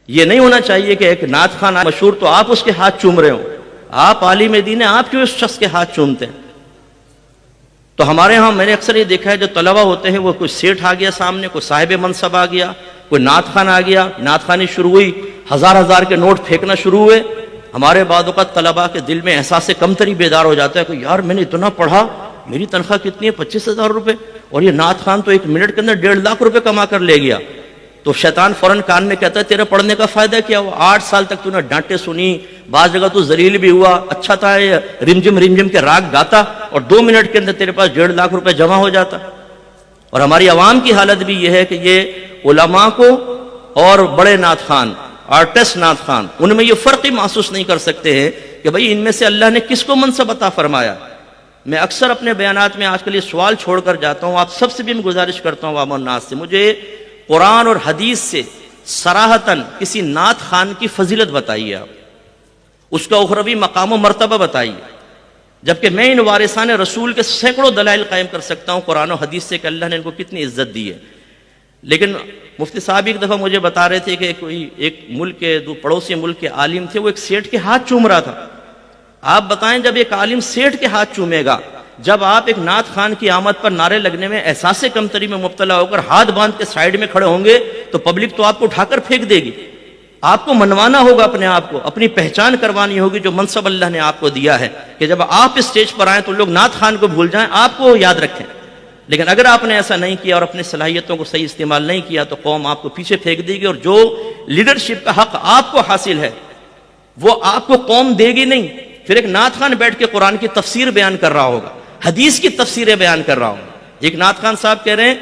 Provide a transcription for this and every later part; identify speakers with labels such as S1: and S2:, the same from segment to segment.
S1: یہ نہیں ہونا چاہیے کہ ایک نعت خان مشہور تو آپ اس کے ہاتھ چوم رہے ہو. آپ عالم دین ہیں، آپ کیوں اس شخص کے ہاتھ چومتے ہیں؟ تو ہمارے ہاں میں نے اکثر یہ دیکھا ہے جو طلبہ ہوتے ہیں وہ کوئی سیٹھ آ گیا سامنے، کوئی صاحب منصب آ گیا، کوئی نعت خان آ گیا، نعت خوانی شروع ہوئی، ہزار کے نوٹ پھینکنا شروع ہوئے. ہمارے بعض اوقات طلبہ کے دل میں احساس کمتری بیدار ہو جاتا ہے کہ یار میں نے اتنا پڑھا، میری تنخواہ کتنی ہے؟ 25,000 روپے، اور یہ نعت خان تو 1 منٹ کے اندر 1.5 لاکھ روپے کما کر لے گیا. تو شیطان فوراً کان میں کہتا ہے تیرے پڑھنے کا فائدہ کیا ہوا؟ 8 سال تک تو نے ڈانٹے سنی، بعض جگہ تو ذلیل بھی ہوا، اچھا تھا یہ رمجم کے راگ گاتا، اور 2 منٹ کے اندر تیرے پاس 1.5 لاکھ روپے جمع ہو جاتا. اور ہماری عوام کی حالت بھی یہ ہے کہ یہ علماء کو اور بڑے نعت خان، آرٹسٹ نعت خان، ان میں یہ فرق ہی محسوس نہیں کر سکتے ہیں کہ بھئی ان میں سے اللہ نے کس کو منصب عطا فرمایا. میں اکثر اپنے بیانات میں آج کل یہ سوال چھوڑ کر جاتا ہوں، آپ سب سے بھی میں گزارش کرتا ہوں عوام الناس سے، مجھے قرآن اور حدیث سے صراحتاً کسی نعت خان کی فضیلت بتائیے، آپ اس کا اخروی مقام و مرتبہ بتائیے، جبکہ میں ان وارثان رسول کے سینکڑوں دلائل قائم کر سکتا ہوں قرآن و حدیث سے کہ اللہ نے ان کو کتنی عزت دی ہے. لیکن مفتی صاحب ایک دفعہ مجھے بتا رہے تھے کہ کوئی ایک ملک کے پڑوسی ملک کے عالم تھے، وہ ایک سیٹھ کے ہاتھ چوم رہا تھا. آپ بتائیں جب ایک عالم سیٹھ کے ہاتھ چومے گا، جب آپ ایک نعت خان کی آمد پر نعرے لگنے میں احساس کمتری میں مبتلا ہو کر ہاتھ باندھ کے سائیڈ میں کھڑے ہوں گے تو پبلک تو آپ کو اٹھا کر پھینک دے گی. آپ کو منوانا ہوگا اپنے آپ کو، اپنی پہچان کروانی ہوگی جو منصب اللہ نے آپ کو دیا ہے، کہ جب آپ اسٹیج پر آئیں تو لوگ نعت خان کو بھول جائیں، آپ کو یاد رکھیں. لیکن اگر آپ نے ایسا نہیں کیا اور اپنی صلاحیتوں کو صحیح استعمال نہیں کیا تو قوم آپ کو پیچھے پھینک دے گی، اور جو لیڈرشپ کا حق آپ کو حاصل ہے وہ آپ کو قوم دے گی نہیں. پھر ایک نعت خان بیٹھ کے قرآن کی تفسیر بیان کر رہا ہوگا، حدیث کی تفسیریں بیان کر رہا ہوگا. ایک نعت خان صاحب کہہ رہے ہیں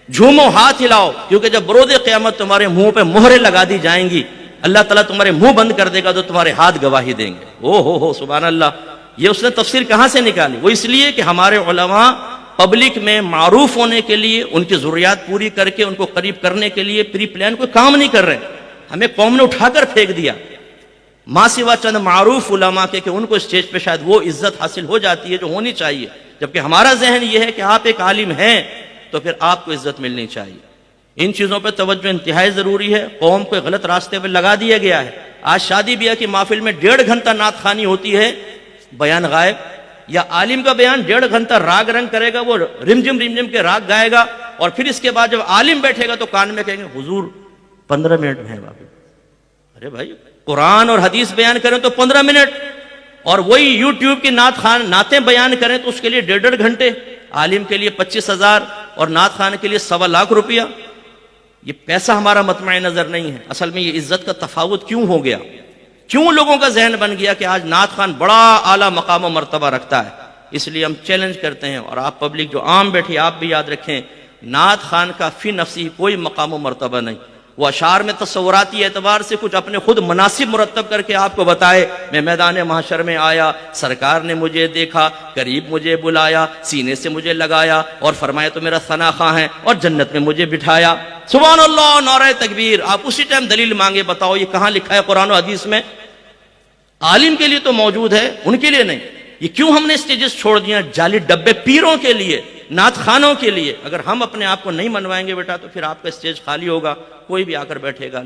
S1: جھومو ہاتھ ہلاؤ، کیونکہ جب برود قیامت تمہارے منہ پہ مہریں لگا دی جائیں گی، اللہ تعالیٰ تمہارے منہ بند کر دے گا تو تمہارے ہاتھ گواہی دیں گے. ہو سبحان اللہ. یہ اس نے تفسیر کہاں سے نکالی؟ وہ اس لیے کہ ہمارے علماء پبلک میں معروف ہونے کے لیے، ان کی ضروریات پوری کر کے ان کو قریب کرنے کے لیے پری پلان کوئی کام نہیں کر رہے. ہمیں قوم نے اٹھا کر پھینک دیا ماں سوا چند معروف علماء کے کہ ان کو اسٹیج پہ شاید وہ عزت حاصل ہو جاتی ہے جو ہونی چاہیے، جبکہ ہمارا ذہن یہ ہے کہ آپ ایک عالم ہیں تو پھر آپ کو عزت ملنی چاہیے. ان چیزوں پہ توجہ انتہائی ضروری ہے. قوم کو غلط راستے پہ لگا دیا گیا ہے. آج شادی بیاہ کی محفل میں 1.5 گھنٹہ نعت خوانی ہوتی ہے، بیان غائب، یا عالم کا بیان 1.5 گھنٹہ راگ رنگ کرے گا، وہ رمجم کے راگ گائے گا، اور پھر اس کے بعد جب عالم بیٹھے گا تو کان میں کہیں گے حضور 15 منٹ میں ہے واقعی. ارے بھائی قرآن اور حدیث بیان کریں تو 15 منٹ، اور وہی یوٹیوب کی نعتیں بیان کریں تو اس کے لیے 1.5 گھنٹے، عالم کے لیے 25,000 اور نعت خان کے لیے 1.25 لاکھ روپیہ. یہ پیسہ ہمارا مطمع نظر نہیں ہے. اصل میں یہ عزت کا تفاوت کیوں ہو گیا؟ کیوں لوگوں کا ذہن بن گیا کہ آج نعت خان بڑا اعلیٰ مقام و مرتبہ رکھتا ہے؟ اس لیے ہم چیلنج کرتے ہیں، اور آپ پبلک جو عام بیٹھی آپ بھی یاد رکھیں، نعت خان کا فی نفسی کوئی مقام و مرتبہ نہیں. وہ اشعار میں تصوراتی اعتبار سے کچھ اپنے خود مناسب مرتب کر کے آپ کو بتائے، میں میدان محشر میں آیا، سرکار نے مجھے دیکھا، قریب مجھے بلایا، سینے سے مجھے لگایا اور فرمایا تو میرا ثنا خواں ہے، اور جنت میں مجھے بٹھایا. سبحان اللہ، نعرہ تکبیر. آپ اسی ٹائم دلیل مانگے، بتاؤ یہ کہاں لکھا ہے قرآن و حدیث میں؟ عالم کے لیے تو موجود ہے، ان کے لیے نہیں. یہ کیوں ہم نے اسٹیجز چھوڑ دیا؟ جعلی ڈبے پیروں کے لیے، نعت خانوں کے لیے. اگر ہم اپنے آپ کو نہیں منوائیں گے بیٹا تو پھر آپ کا اسٹیج خالی ہوگا، کوئی بھی آ کر بیٹھے گا.